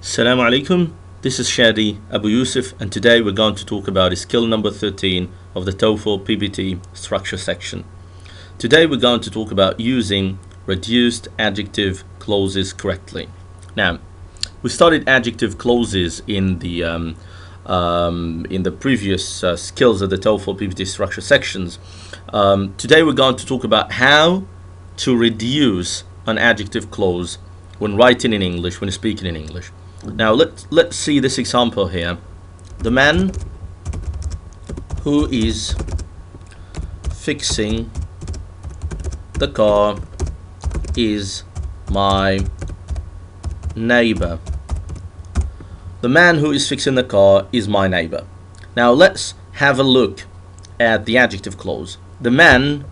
Assalamu alaikum, this is Shadi Abu Yusuf, and today we're going to talk about skill number 13 of the TOEFL PBT structure section. Today we're going to talk about using reduced adjective clauses correctly. Now, we studied adjective clauses in the previous skills of the TOEFL PBT structure sections. Today we're going to talk about how to reduce an adjective clause when writing in English, when speaking in English. Now let's see this example here. The man who is fixing the car is my neighbor. The man who is fixing the car is my neighbor. Now let's have a look at the adjective clause. The man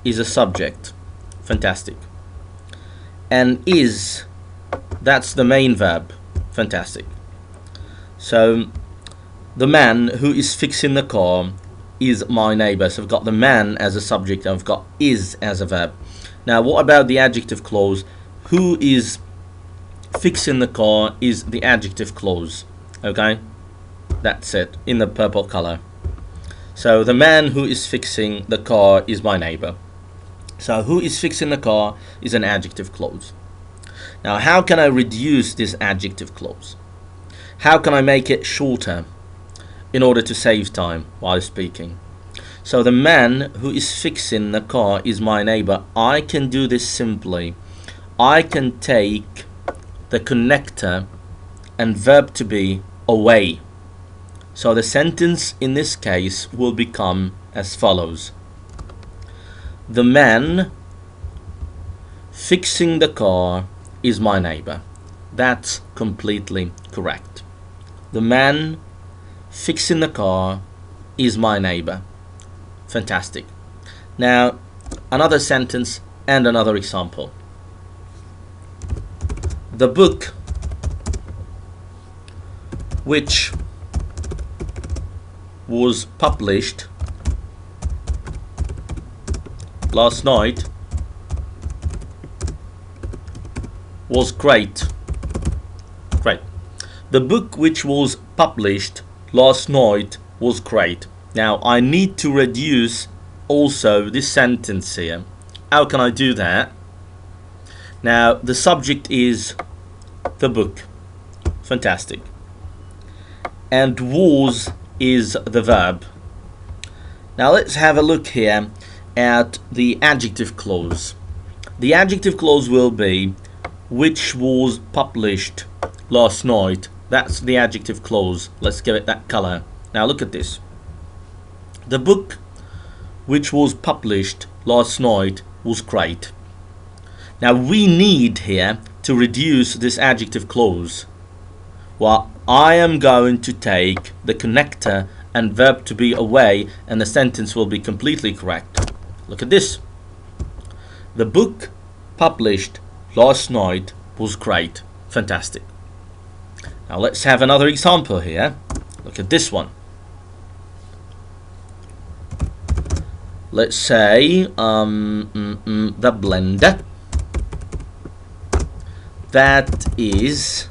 is a subject. Fantastic. And is, that's the main verb. Fantastic. So the man who is fixing the car is my neighbor. So I've got the man as a subject and I've got is as a verb. Now what about the adjective clause? Who is fixing the car is the adjective clause. Okay, that's it, in the purple color. So the man who is fixing the car is my neighbor. So who is fixing the car is an adjective clause. Now how can I reduce this adjective clause? How can I make it shorter in order to save time while speaking? So the man who is fixing the car is my neighbor. I can do this simply. I can take the connector and verb to be away. So the sentence in this case will become as follows. The man fixing the car is my neighbor. That's completely correct. The man fixing the car is my neighbor. Fantastic. Now another sentence and another example. The book which was published last night was great. Great. The book which was published last night was great. Now I need to reduce also this sentence here. How can I do that? Now the subject is the book. Fantastic. And was is the verb. Now let's have a look here at the adjective clause. The adjective clause will be which was published last night. That's the adjective clause. Let's give it that color. Now look at this. The book which was published last night was great. Now we need here to reduce this adjective clause. Well, I am going to take the connector and verb to be away, and the sentence will be completely correct. Look at this. The book published last night was great. Fantastic. Now let's have another example here. Look at this one. Let's say the blender that is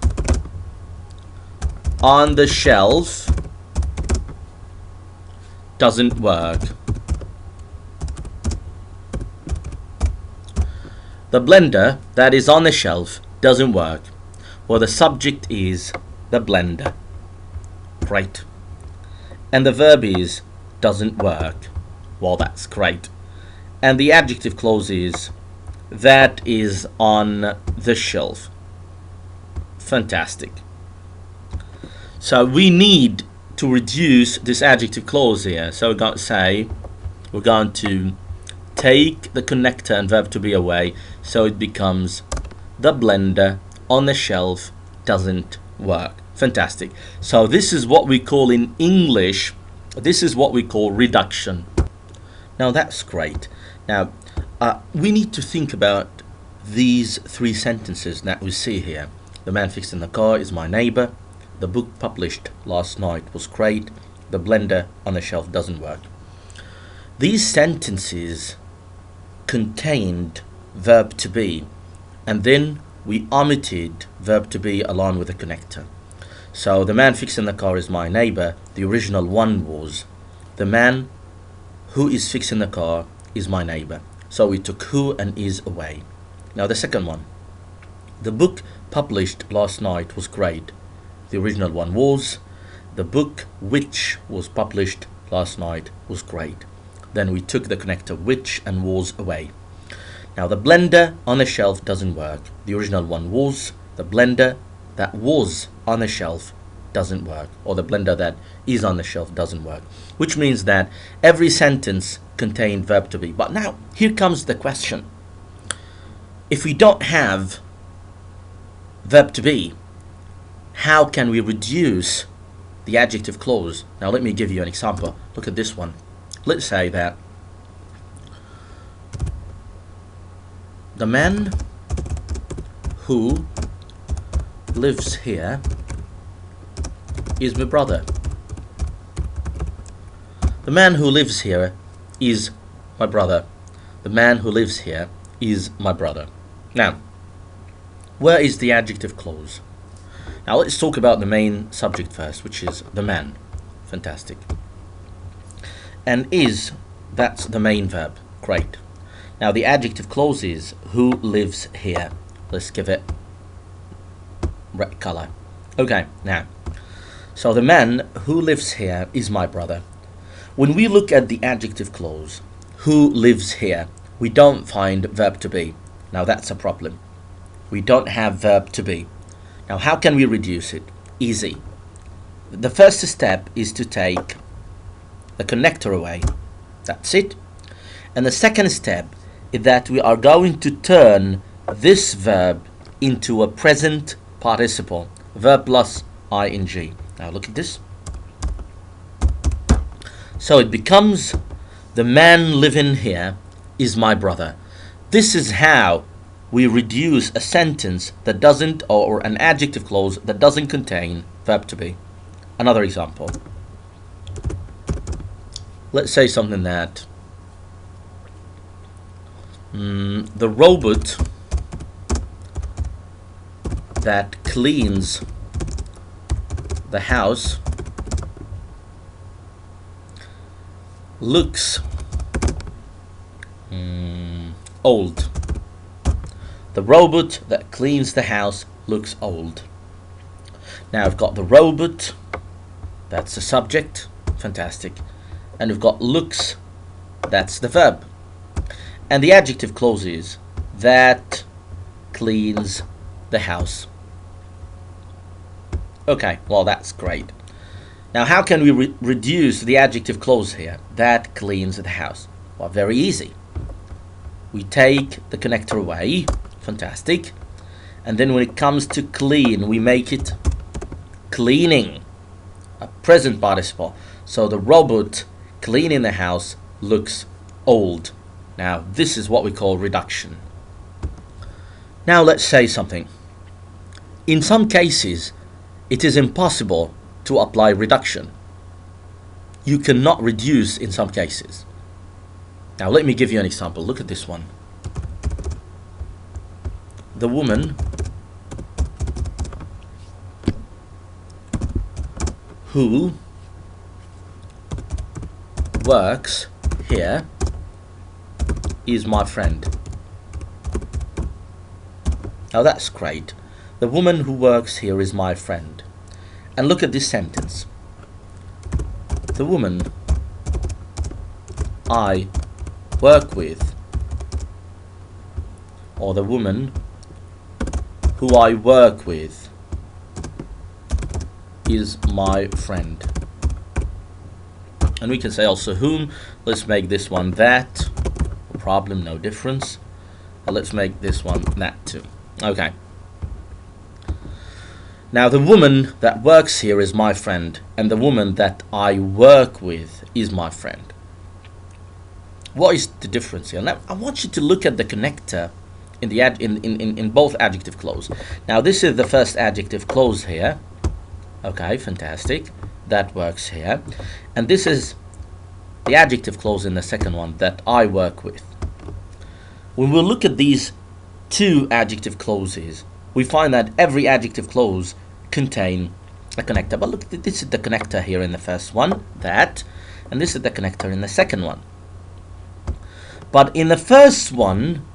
on the shelf doesn't work. The blender that is on the shelf doesn't work. Well, the subject is the blender. Great. And the verb is doesn't work. Well, that's great. And the adjective clause is that is on the shelf. Fantastic. So we need to reduce this adjective clause here. So we're going to say, we're going to take the connector and verb to be away, so it becomes the blender on the shelf doesn't work. Fantastic. So this is what we call in English, this is what we call reduction. Now that's great. Now we need to think about these three sentences that we see here. The man fixing the car is my neighbor. The book published last night was great. The blender on the shelf doesn't work. These sentences contained verb to be, and then we omitted verb to be along with the connector. So the man fixing the car is my neighbor. The original one was the man who is fixing the car is my neighbor. So we took who and is away. Now the second one, the book published last night was great. The original one was the book which was published last night was great. Then we took the connector which and was away. Now the blender on the shelf doesn't work. The original one was the blender that was on the shelf doesn't work, or the blender that is on the shelf doesn't work, which means that every sentence contained verb to be. But now here comes the question. If we don't have verb to be, how can we reduce the adjective clause? Now let me give you an example. Look at this one. Let's say that the man who lives here is my brother. The man who lives here is my brother. The man who lives here is my brother. Now, where is the adjective clause? Now let's talk about the main subject first, which is the man. Fantastic. And is, that's the main verb. Great. Now the adjective clause is who lives here. Let's give it red color. Okay, now, so the man who lives here is my brother. When we look at the adjective clause, who lives here, we don't find verb to be. Now that's a problem. We don't have verb to be. Now how can we reduce it? Easy. The first step is to take the connector away. That's it. And the second step is that we are going to turn this verb into a present participle, verb plus ing. Now look at this. So it becomes the man living here is my brother. This is how we reduce a sentence that doesn't, or an adjective clause that doesn't contain verb to be. Another example. Let's say something that the robot that cleans the house looks old. The robot that cleans the house looks old. Now I've got the robot, that's the subject, fantastic. And we've got looks, that's the verb. And the adjective clause is that cleans the house. Okay, well that's great. Now how can we reduce the adjective clause here? That cleans the house. Well, very easy. We take the connector away, fantastic. And then when it comes to clean, we make it cleaning, a present participle. So the robot cleaning the house looks old. Now this is what we call reduction. Now let's say something. In some cases, it is impossible to apply reduction. You cannot reduce in some cases. Now let me give you an example. Look at this one. The woman who works here is my friend. Now that's great. The woman who works here is my friend. And look at this sentence. The woman I work with, or the woman who I work with is my friend. And we can say also whom. Let's make this one that. No problem, no difference. Let's make this one that too. Okay. Now the woman that works here is my friend, and the woman that I work with is my friend. What is the difference here? Now I want you to look at the connector in the in both adjective clause. Now this is the first adjective clause here. Okay, fantastic. That works here. And this is the adjective clause in the second one, that I work with. When we look at these two adjective clauses, we find that every adjective clause contain a connector. But look, this is the connector here in the first one, that, and this is the connector in the second one. But in the first one,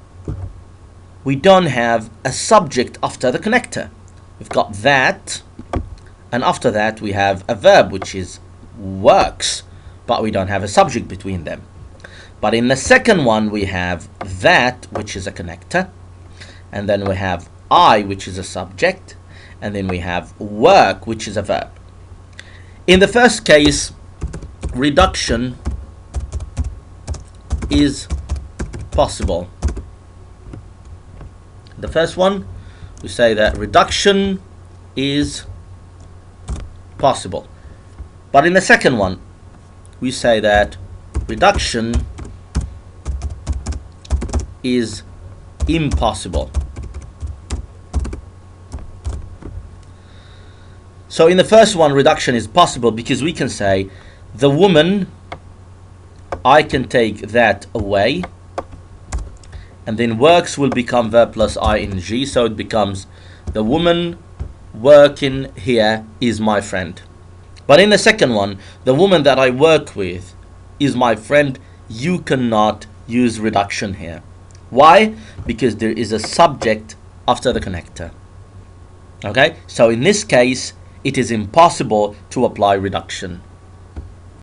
we don't have a subject after the connector. We've got that, and after that we have a verb, which is works, but we don't have a subject between them. But in the second one, we have that, which is a connector, and then we have I, which is a subject, and then we have work, which is a verb. In the first case, reduction is possible. The first one, we say that reduction is possible. But in the second one, we say that reduction is impossible. So in the first one, reduction is possible because we can say the woman, I can take that away, and then works will become verb plus ing, so it becomes the woman working here is my friend. But in the second one, the woman that I work with is my friend. You cannot use reduction here. Why? Because there is a subject after the connector. Okay, so in this case, it is impossible to apply reduction.